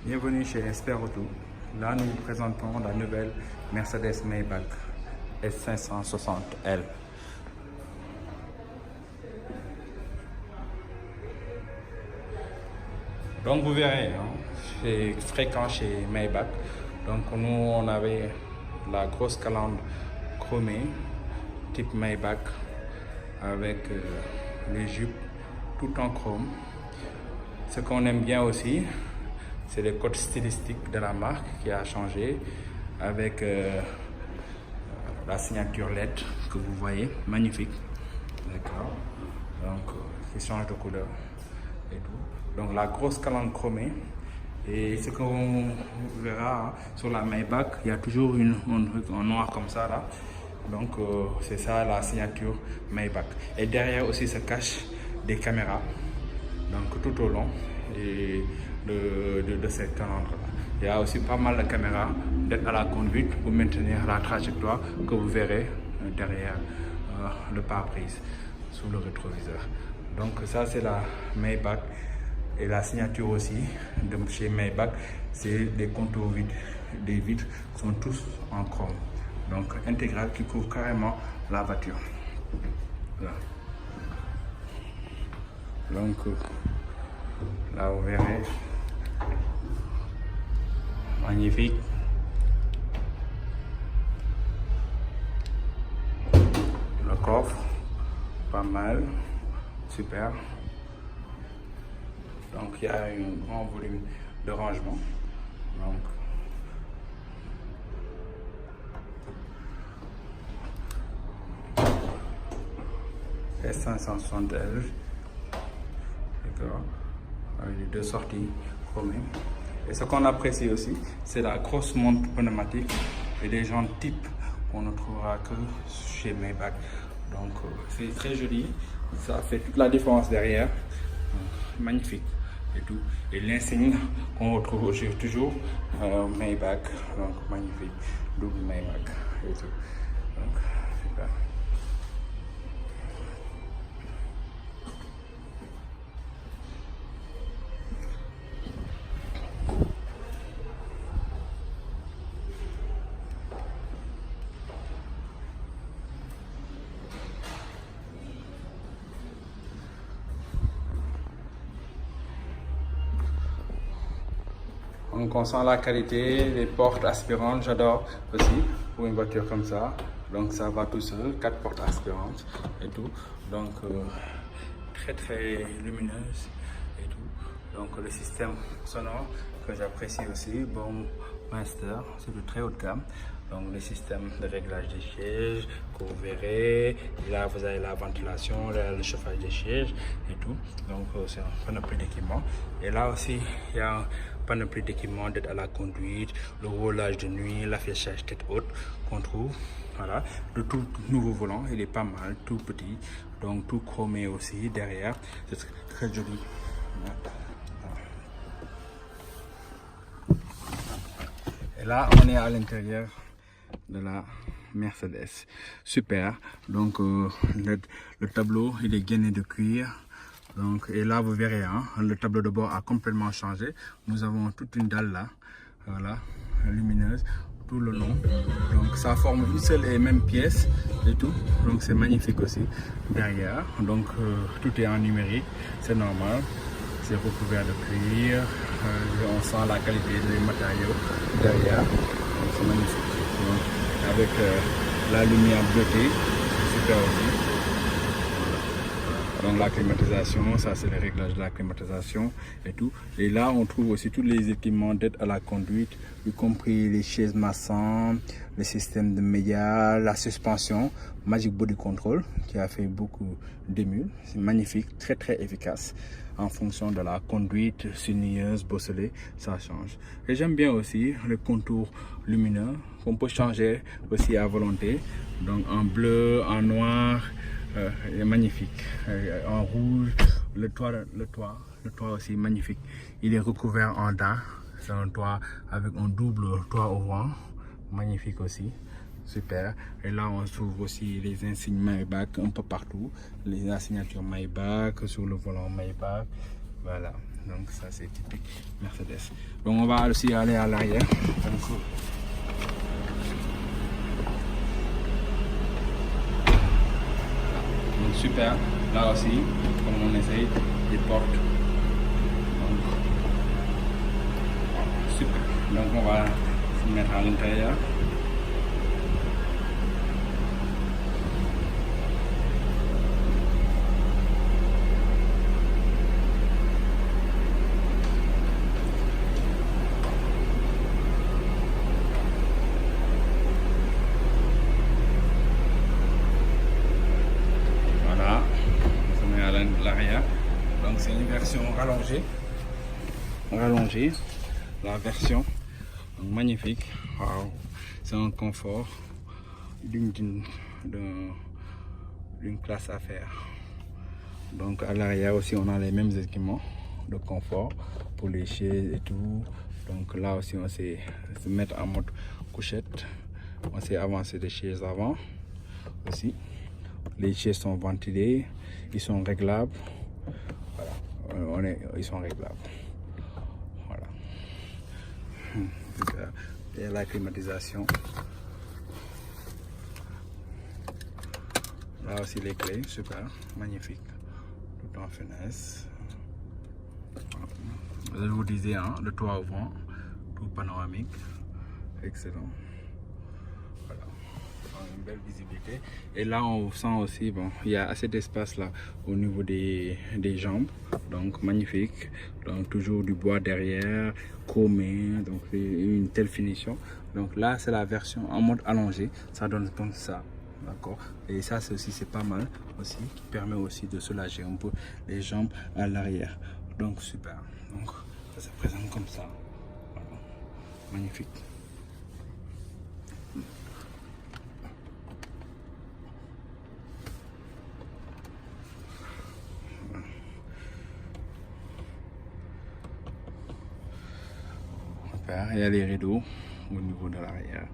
Bienvenue chez Expert Auto. Là, nous vous présentons la nouvelle Mercedes Maybach S560L. Donc vous verrez, c'est fréquent chez Maybach. Donc nous, on avait la grosse calandre chromée type Maybach avec les jupes tout en chrome. Ce qu'on aime bien aussi, c'est le code stylistique de la marque qui a changé avec la signature LED que vous voyez, magnifique. D'accord. Donc, qui change de couleur et tout. Donc, la grosse calandre chromée. Et ce qu'on verra sur la Maybach, il y a toujours un noir comme ça là. Donc, c'est ça la signature Maybach. Et derrière aussi se cachent des caméras. Donc, tout au long de cette calandre là. Il y a aussi pas mal de caméras d'aide à la conduite pour maintenir la trajectoire que vous verrez derrière le pare-brise, sous le rétroviseur. Donc ça c'est la Maybach et la signature aussi de chez Maybach, c'est des contours vides, des vitres sont tous en chrome. Donc intégral qui couvre carrément la voiture. Là. Donc là vous verrez. Magnifique. Le coffre, pas mal, super. Donc il y a un grand volume de rangement. Donc S560L, d'accord, avec les deux sorties chromées. Et ce qu'on apprécie aussi, c'est la grosse montre pneumatique et des jantes type qu'on ne trouvera que chez Maybach. Donc c'est très joli, ça fait toute la différence derrière, magnifique et tout. Et l'insigne qu'on retrouve toujours Maybach, donc magnifique, double Maybach et tout. Donc super. Donc on sent la qualité, les portes aspirantes, j'adore aussi pour une voiture comme ça. Donc ça va tout seul, 4 portes aspirantes et tout. Donc très lumineuse et tout. Donc le système sonore que j'apprécie aussi, bon Master, c'est de très haute gamme. Donc le système de réglage des sièges que vous verrez, et là vous avez la ventilation, là, le chauffage des sièges et tout. Donc c'est un panoplie d'équipements. Et là aussi il y a un panoplie d'équipements d'aide à la conduite, le roulage de nuit, l'affichage tête haute qu'on trouve. Voilà, le tout nouveau volant, il est pas mal, tout petit, donc tout chromé aussi derrière, c'est très joli. Et là on est à l'intérieur de la Mercedes, super. Donc le tableau il est gainé de cuir. Donc, et là vous verrez, le tableau de bord a complètement changé. Nous avons toute une dalle là, voilà, lumineuse tout le long. Donc ça forme une seule et même pièce et tout. Donc c'est magnifique aussi derrière. Donc tout est en numérique, c'est normal. C'est recouvert de cuir. On sent la qualité des matériaux derrière. C'est magnifique. Donc, avec la lumière bleutée, c'est super aussi. Donc la climatisation, ça c'est le réglage de la climatisation et tout. Et là on trouve aussi tous les équipements d'aide à la conduite, y compris les chaises massantes, le système de médias, la suspension, Magic Body Control qui a fait beaucoup d'émules. C'est magnifique, très efficace en fonction de la conduite sinueuse, bosselée, ça change. Et j'aime bien aussi le contour lumineux qu'on peut changer aussi à volonté. Donc en bleu, en noir. Il est magnifique, en rouge, le toit aussi magnifique, il est recouvert en daim, c'est un toit avec un double toit ouvrant, magnifique aussi, super. Et là on trouve aussi les insignes Maybach un peu partout, la signature Maybach sur le volant Maybach, voilà. Donc ça c'est typique Mercedes. Donc on va aussi aller à l'arrière. Donc super, là aussi, comme on essaye, les portes. Donc, super. Donc on va se mettre à l'intérieur. L'arrière, donc c'est une version rallongée, la version donc magnifique. Wow. C'est un confort d'une classe à faire. Donc à l'arrière aussi on a les mêmes équipements de confort pour les chaises et tout. Donc là aussi on sait se mettre en mode couchette, on sait avancer des chaises avant aussi. Les chaises sont ventilées, ils sont réglables. Voilà, ils sont réglables. Voilà. Et la climatisation. Là aussi les clés, super, magnifique. Tout en finesse. Je vous disais, hein, le toit ouvrant, tout panoramique, excellent. Voilà. Une belle visibilité, et là on sent aussi, bon, il y a assez d'espace là au niveau des jambes, donc magnifique. Donc toujours du bois derrière, chromé, donc une telle finition. Donc là c'est la version en mode allongé, ça donne comme ça, d'accord. Et ça c'est aussi, c'est pas mal aussi, qui permet aussi de soulager un peu les jambes à l'arrière. Donc super, donc ça se présente comme ça. Voilà. Magnifique. Il y a les rideaux au niveau de l'arrière.